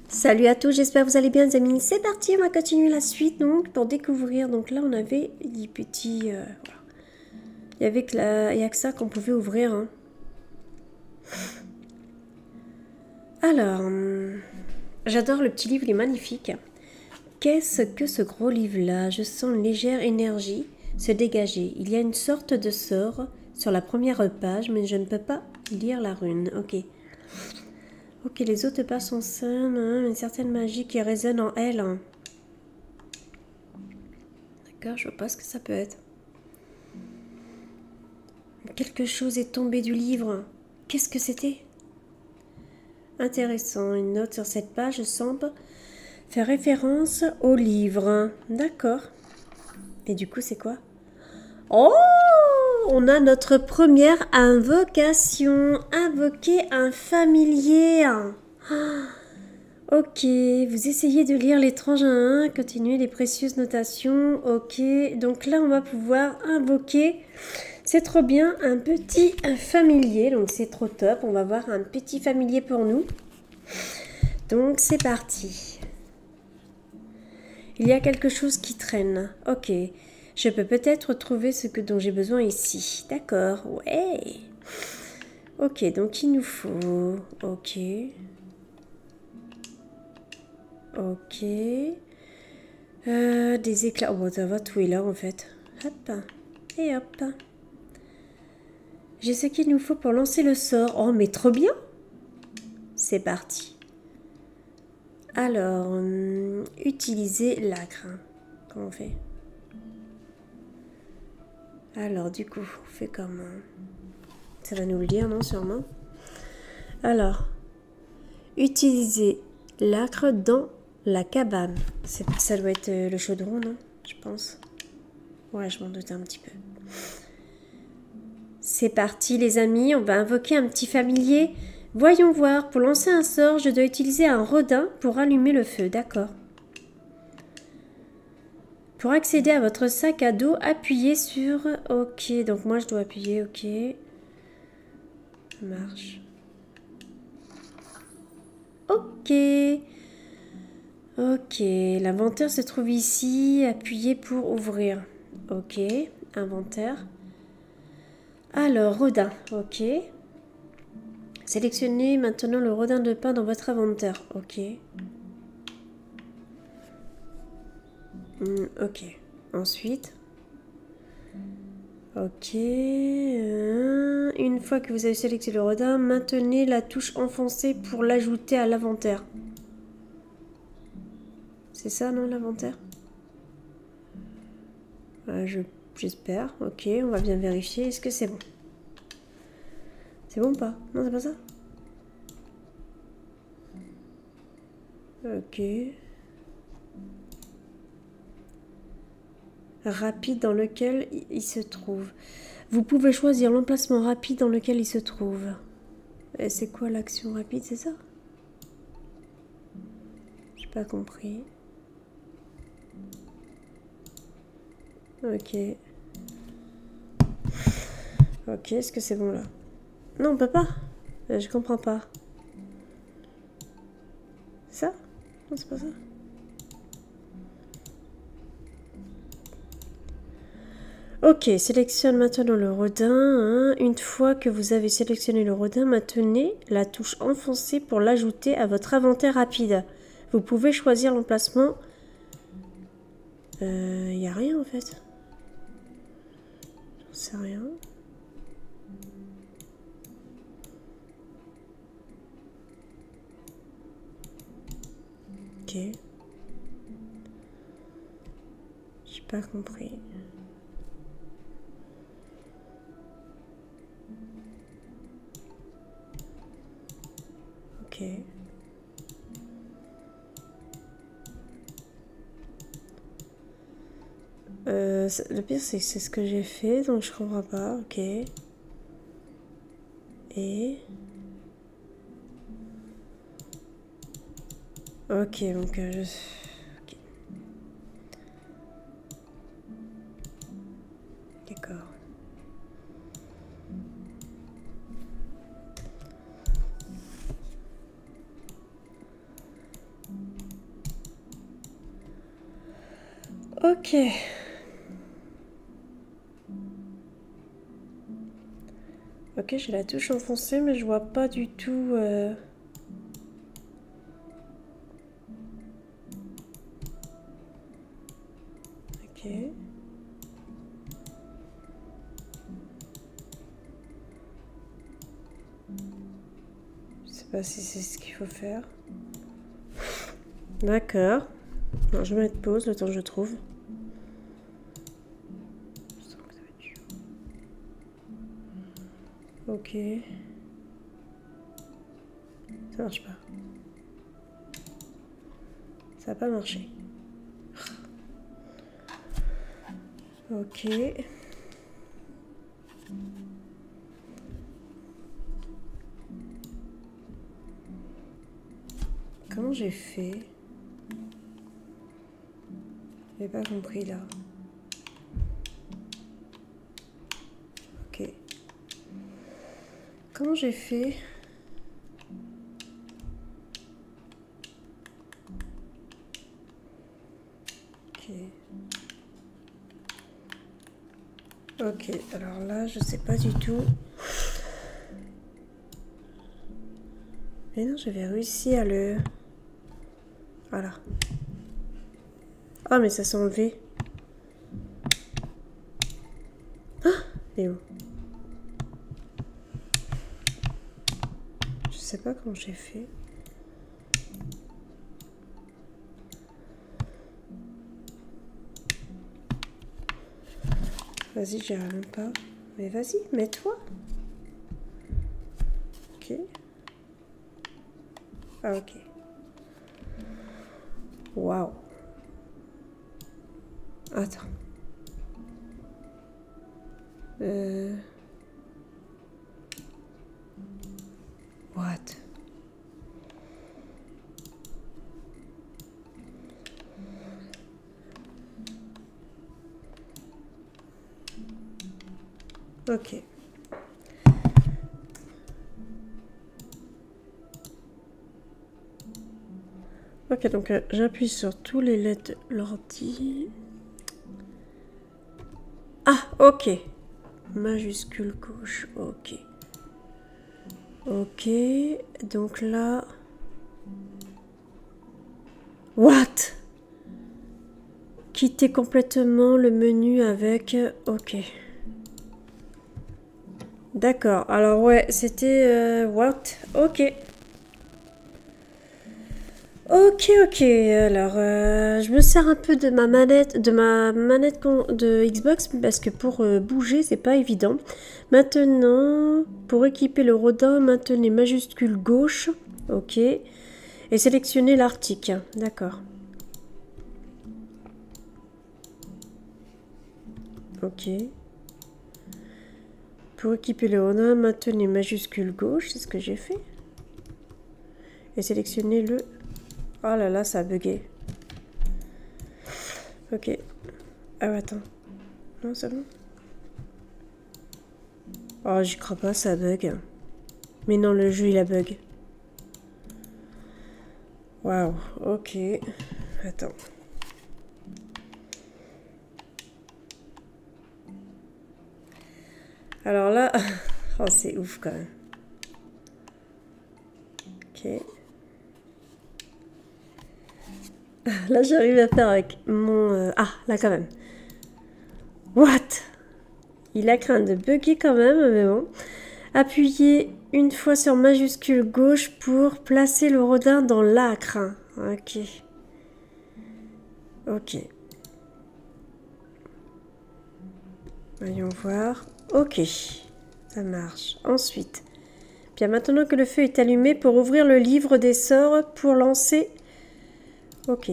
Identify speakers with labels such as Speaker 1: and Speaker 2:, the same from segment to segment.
Speaker 1: Salut à tous, j'espère que vous allez bien les amis. C'est parti, on va continuer la suite donc pour découvrir. Donc là on avait des petits... voilà. Il y avait que il y a que ça qu'on pouvait ouvrir. Hein. Alors, j'adore le petit livre, il est magnifique. Qu'est-ce que ce gros livre-là? Je sens une légère énergie se dégager. Il y a une sorte de sort sur la première page, mais je ne peux pas lire la rune. Ok. Ok, les autres pages sont saines, hein, une certaine magie qui résonne en elle. Hein. D'accord, je vois pas ce que ça peut être. Quelque chose est tombé du livre. Qu'est-ce que c'était? Intéressant. Une note sur cette page semble faire référence au livre. D'accord. Et du coup, c'est quoi? Oh! On a notre première invocation. Invoquer un familier. Ok, vous essayez de lire l'étrange à un, continuez les précieuses notations. Ok, donc là on va pouvoir invoquer, c'est trop bien, un petit familier, donc c'est trop top. On va voir un petit familier pour nous. Donc c'est parti. Il y a quelque chose qui traîne. Ok, je peux peut-être trouver ce dont j'ai besoin ici. D'accord, ouais. Ok, donc il nous faut... Ok. Ok. Des éclats. Oh, bon, ça va, tout est là en fait. Hop. Et hop. J'ai ce qu'il nous faut pour lancer le sort. Oh, mais trop bien. C'est parti. Alors, utiliser l'acre. Comment on fait? Alors, du coup, on fait comme... ça va nous le dire, non, sûrement. Alors, utiliser l'acre dans la cabane. Ça doit être le chaudron, non? Je pense. Ouais, je m'en doute un petit peu. C'est parti les amis, on va invoquer un petit familier. Voyons voir, pour lancer un sort, je dois utiliser un rodin pour allumer le feu, d'accord. Pour accéder à votre sac à dos, appuyez sur... Ok, donc moi je dois appuyer, ok. Ça marche. Ok. Ok, l'inventaire se trouve ici, appuyez pour ouvrir. Ok, inventaire. Alors, rodin, ok. Sélectionnez maintenant le rodin de pain dans votre inventaire, ok. Ok. Ensuite. Ok. Une fois que vous avez sélectionné le rodin, maintenez la touche enfoncée pour l'ajouter à l'inventaire. C'est ça, non, l'inventaire? J'espère. Ok, on va bien vérifier. Est-ce que c'est bon? C'est bon ou pas? Non, c'est pas ça? Ok. Rapide dans lequel il se trouve. Vous pouvez choisir l'emplacement rapide dans lequel il se trouve. Et c'est quoi l'action rapide, c'est ça? J'ai pas compris. Ok. Ok, est-ce que c'est bon là? Non, on peut pas. Je comprends pas. Ça? Non, c'est pas ça. Ok, sélectionne maintenant le rodin. Hein. Une fois que vous avez sélectionné le rodin, maintenez la touche enfoncée pour l'ajouter à votre inventaire rapide. Vous pouvez choisir l'emplacement. Il n'y a rien en fait. J'en sais rien. Ok. J'ai pas compris. Ok. Le pire, c'est que c'est ce que j'ai fait, donc je comprends pas. Ok. Et... Ok, donc je... Ok. D'accord. Ok. Ok, j'ai la touche enfoncée, mais je vois pas du tout... Ok. Je sais pas si c'est ce qu'il faut faire. D'accord. Alors, je vais mettre pause le temps que je trouve. Je sens que ça va être dur. Ok. Ça marche pas. Ça n'a pas marché. Ok. Comment j'ai fait? J'ai pas compris là. Ok. Comment j'ai fait? Ok. Ok, alors là, je sais pas du tout. Mais non, j'avais réussi à le... Voilà. Ah, mais ça s'est enlevé. Ah, mais où? Je sais pas comment j'ai fait. Vas-y, j'y arrive même pas. Mais vas-y, mets-toi. Ok. Ah, ok. Waouh. Attends. What? Ok. Ok, donc j'appuie sur tous les lettres de l'ordi. Ah, ok. Majuscule gauche, ok. Ok, donc là... What? Quitter complètement le menu avec... Ok. D'accord, alors ouais, c'était... what? Ok. Ok, ok, alors je me sers un peu de ma manette de Xbox parce que pour bouger c'est pas évident. Maintenant, pour équiper le Rodin, maintenez majuscule gauche, ok, et sélectionnez l'Arctique, d'accord. Ok. Pour équiper le Rodin, maintenez majuscule gauche, c'est ce que j'ai fait. Et sélectionnez le... Oh là là, ça a bugué. Ok. Ah attends. Non, c'est bon. Oh, j'y crois pas, ça bug. Mais non, le jeu, il a bug. Waouh, ok. Attends. Alors là... Oh, c'est ouf, quand même. Ok. Là, j'arrive à faire avec mon... Ah, là, quand même. What? Il a craint de bugger quand même, mais bon. Appuyez une fois sur majuscule gauche pour placer le Rodin dans l'âcre. Ok. Ok. Voyons voir. Ok. Ça marche. Ensuite. Bien, maintenant que le feu est allumé, pour ouvrir le livre des sorts, pour lancer... Ok.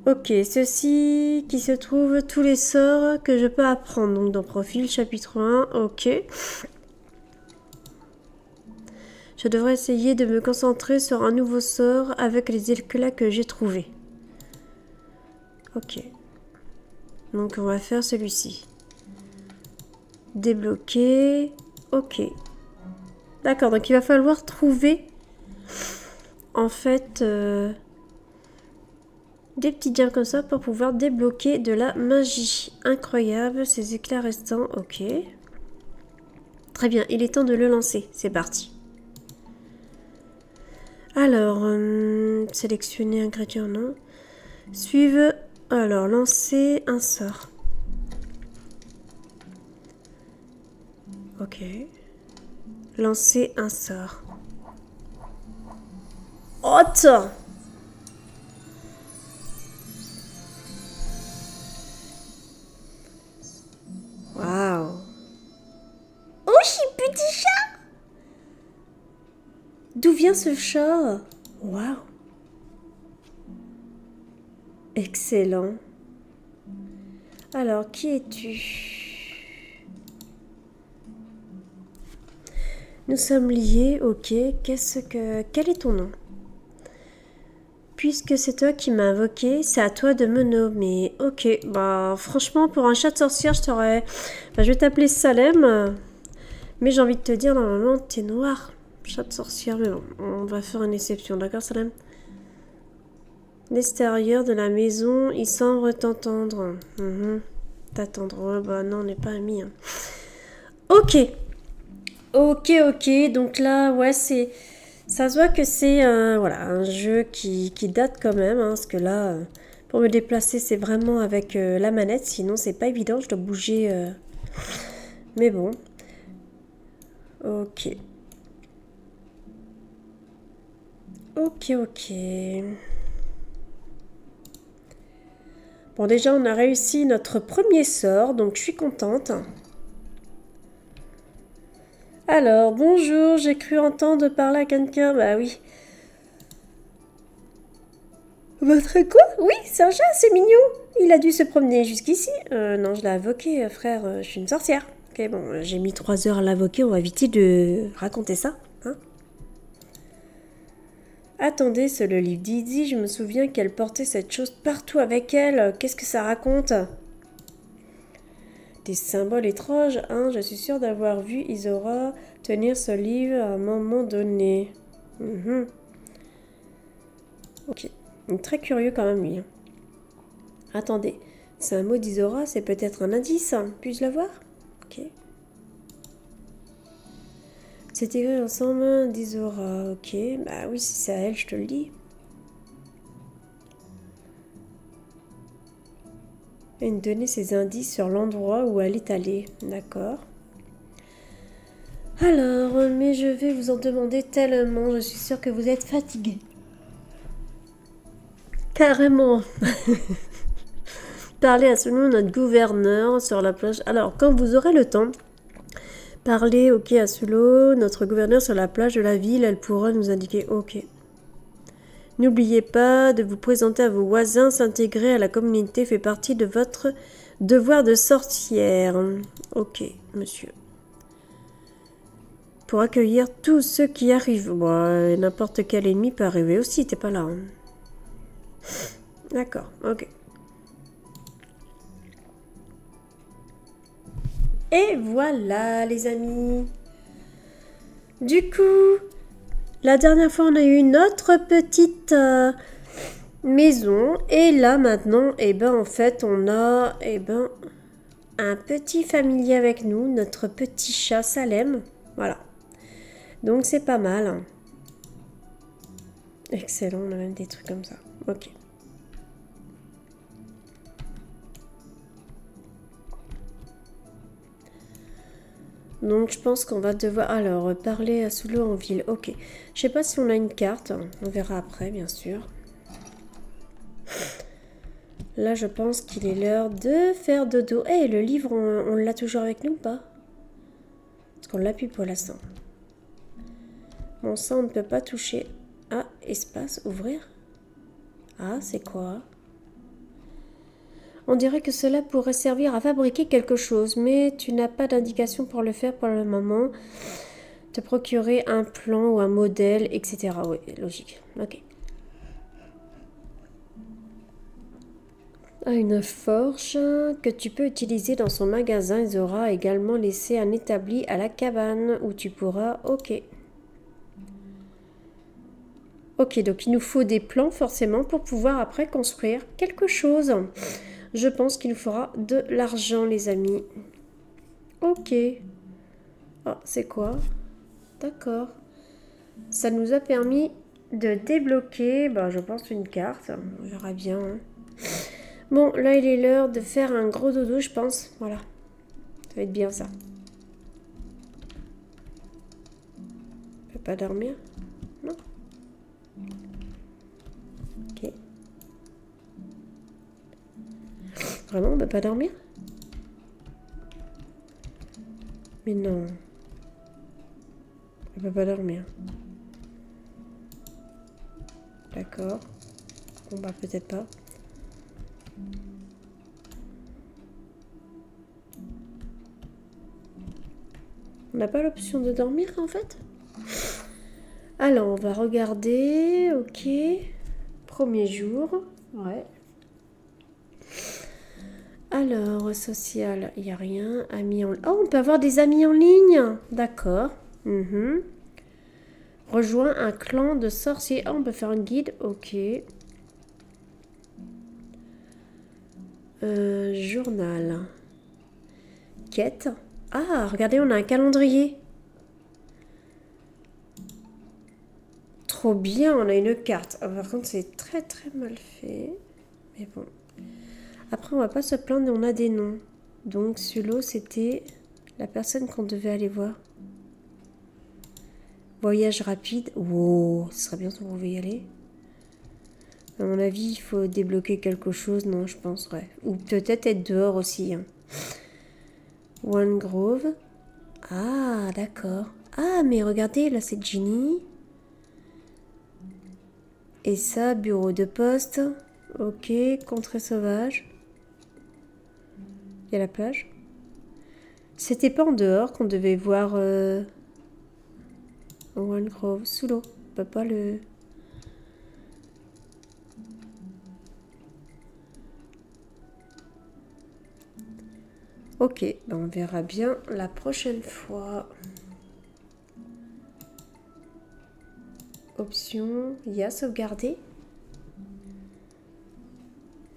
Speaker 1: Ok, ceci qui se trouve tous les sorts que je peux apprendre. Donc dans profil, chapitre 1, ok. Je devrais essayer de me concentrer sur un nouveau sort avec les éclats que j'ai trouvés. Ok. Donc on va faire celui-ci. Débloquer. Ok. D'accord, donc il va falloir trouver en fait Des petits diams comme ça pour pouvoir débloquer de la magie. Incroyable, ces éclats restants, ok. Très bien, il est temps de le lancer, c'est parti. Alors, sélectionner ingrédients, non. Suive, alors, lancer un sort. Ok. Lancer un sort. Hot! Waouh! Oh, petit chat! D'où vient ce chat? Waouh! Excellent. Alors, qui es-tu? Nous sommes liés, ok. Quel est ton nom? Puisque c'est toi qui m'as invoqué, c'est à toi de me nommer. Ok, bah franchement, pour un chat de sorcière, je t'aurais... Bah, je vais t'appeler Salem. Mais j'ai envie de te dire, normalement, t'es noir. Chat de sorcière, mais bon, on va faire une exception, d'accord Salem? L'extérieur de la maison, il semble t'entendre. T'attendre, ouais, bah non, on n'est pas amis. Hein. Ok. Ok, donc là, ouais, c'est... Ça se voit que c'est voilà, un jeu qui date quand même, hein, parce que là, pour me déplacer, c'est vraiment avec la manette, sinon c'est pas évident, je dois bouger. Mais bon. Ok. Ok. Bon, déjà, on a réussi notre premier sort, donc je suis contente. Alors, bonjour, j'ai cru entendre parler à quelqu'un. Bah oui. Votre quoi? Oui, c'est un chat, c'est mignon. Il a dû se promener jusqu'ici. Non, je l'ai invoqué, frère, je suis une sorcière. Ok, bon, j'ai mis 3 heures à l'invoquer, on va éviter de raconter ça. Hein. Attendez, c'est le livre d'Izzy, je me souviens qu'elle portait cette chose partout avec elle. Qu'est-ce que ça raconte? Des symboles étranges, hein, je suis sûre d'avoir vu Isora tenir ce livre à un moment donné. Ok, très curieux quand même lui. Hein. Attendez, c'est un mot d'Isora, c'est peut-être un indice, hein. Puis-je le voir? Ok. C'est écrit ensemble d'Isora, ok. Bah oui, si c'est à elle, je te le dis. Et nous donner ces indices sur l'endroit où elle est allée, d'accord. Alors, mais je vais vous en demander tellement, je suis sûre que vous êtes fatigué. Carrément. Parlez à selon notre gouverneur sur la plage. Alors, quand vous aurez le temps, parlez, ok, à Sulo, notre gouverneur sur la plage de la ville, elle pourra nous indiquer, ok. N'oubliez pas de vous présenter à vos voisins, s'intégrer à la communauté fait partie de votre devoir de sorcière. Ok, monsieur. Pour accueillir tous ceux qui arrivent. Bon, n'importe quel ennemi peut arriver aussi, t'es pas là. Hein. D'accord, ok. Et voilà, les amis. Du coup, la dernière fois, on a eu notre petite maison. Et là, maintenant, en fait, on a, un petit familier avec nous, notre petit chat Salem. Voilà. Donc, c'est pas mal. Hein. Excellent, on a même des trucs comme ça. Ok. Donc je pense qu'on va devoir... Alors, parler à Sulo en ville. Ok. Je sais pas si on a une carte. On verra après, bien sûr. Là, je pense qu'il est l'heure de faire dodo. Eh, le livre, on l'a toujours avec nous ou pas? Parce qu'on l'a plus pour l'instant. Bon, ça, on ne peut pas toucher. Ah, espace, ouvrir. Ah, c'est quoi? On dirait que cela pourrait servir à fabriquer quelque chose, mais tu n'as pas d'indication pour le faire pour le moment. Te procurer un plan ou un modèle, etc. Oui, logique. Ok. Une forge que tu peux utiliser dans son magasin. Ils auront également laissé un établi à la cabane où tu pourras... Ok. Ok, donc il nous faut des plans forcément pour pouvoir après construire quelque chose. Je pense qu'il nous faudra de l'argent, les amis. Ok. Ah, c'est quoi? D'accord. Ça nous a permis de débloquer, bah, je pense, une carte. On verra bien. Hein. Bon, là, il est l'heure de faire un gros dodo, je pense. Voilà. Ça va être bien, ça. On peut pas dormir? Non. Ok. Vraiment, on peut pas dormir? Mais non. On peut pas dormir. D'accord. Bon, bah, peut-être pas. On n'a pas l'option de dormir, en fait? Alors, on va regarder. Ok. Premier jour. Ouais. Alors, social, il n'y a rien. Amis en ligne. Oh, on peut avoir des amis en ligne. D'accord. Rejoins un clan de sorciers. Oh, on peut faire un guide. Ok. Journal. Quête. Ah, regardez, on a un calendrier. Trop bien, on a une carte. Oh, par contre, c'est très très mal fait. Mais bon. Après, on va pas se plaindre, on a des noms. Donc, Sulo, c'était la personne qu'on devait aller voir. Voyage rapide. Wow, ce serait bien si on pouvait y aller. À mon avis, il faut débloquer quelque chose. Non, je pense, ouais. Ou peut-être être dehors aussi. Hein. One Grove. Ah, d'accord. Ah, mais regardez, là, c'est Ginny. Et ça, bureau de poste. Ok, contrée sauvage. Il y a la plage. C'était pas en dehors qu'on devait voir One Grove. Sous l'eau. On peut pas le... Ok, ben on verra bien la prochaine fois. Option, il y a sauvegarder.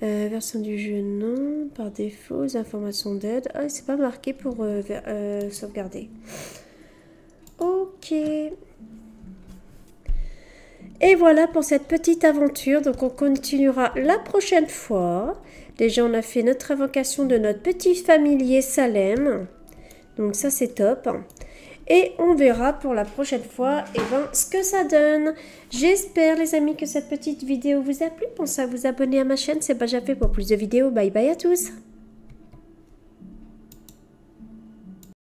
Speaker 1: Version du jeu, non. Par défaut, informations d'aide. Ah, c'est pas marqué pour sauvegarder. Ok. Et voilà pour cette petite aventure. Donc, on continuera la prochaine fois. Déjà, on a fait notre invocation de notre petit familier Salem. Donc, ça, c'est top. Et on verra pour la prochaine fois ce que ça donne. J'espère, les amis, que cette petite vidéo vous a plu. Pensez à vous abonner à ma chaîne. C'est pas déjà fait pour plus de vidéos. Bye bye à tous.